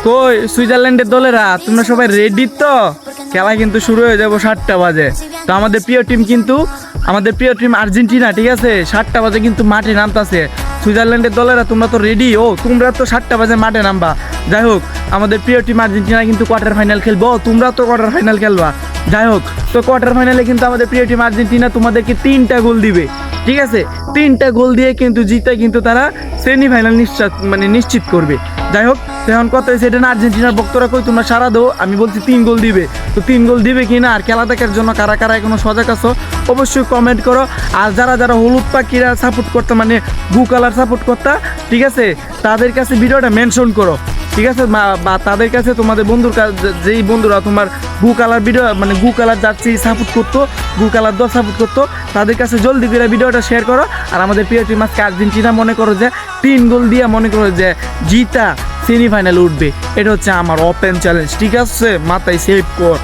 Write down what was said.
কই সুইজারল্যান্ডের দলেরা তোমরা সবাই রেডি তো? খেলা কিন্তু শুরু হয়ে যাবো 7টা বাজে। তো আমাদের প্রিয় টিম আর্জেন্টিনা, ঠিক আছে, 7টা বাজে কিন্তু মাঠে নামতাছে। সুইজারল্যান্ডের দলেরা তোমরা তো রেডি? তোমরা তো 7টা বাজে মাঠে নামবা। যাই হোক, আমাদের প্রিয় টিম আর্জেন্টিনা কিন্তু কোয়ার্টার ফাইনাল খেলবো, তোমরা তো কোয়ার্টার ফাইনাল খেলবা। যাই হোক, তো কোয়ার্টার ফাইনালে কিন্তু আমাদের প্রিয় টিম আর্জেন্টিনা তোমাদেরকে 3টা গোল দিবে, ঠিক আছে। 3টা গোল দিয়ে কিন্তু জিতে কিন্তু তারা সেমিফাইনাল নিশ্চিত করবে। যাই হোক, এখন কথা হয়েছে এটা না, আর্জেন্টিনার ভক্তরা কই তোমরা সারা দাও, আমি বলছি 3 গোল দিবে। তো 3 গোল দিবে কি না, আর খেলা দেখার জন্য কারা কারা এখনো সজাগ আছো অবশ্যই কমেন্ট করো। আর যারা যারা হলুদ পাখিরা সাপোর্ট করতে, মানে ব্লু কালার সাপোর্ট করতে, ঠিক আছে, তাদের কাছে ভিডিওটা মেনশন করো, ঠিক আছে। বা তাদের কাছে তোমাদের বন্ধুর যেই বন্ধুরা তোমার ব্লু কালার ভিডিও, মানে ব্লু কালার জার্সি সাপোর্ট করতো, ব্লু কালার দল সাপোর্ট করতো, তাদের কাছে জলদি করে ভিডিওটা শেয়ার করো। আর আমাদের প্রিয় টিম আজকে আর্জেন্টিনা মনে করো যে 3 গোল দিয়ে মনে করো যে জিতা সেমিফাইনালে উঠবে। এটা হচ্ছে আমার ওপেন চ্যালেঞ্জ, ঠিক আছে, মাথায় সেভ কর।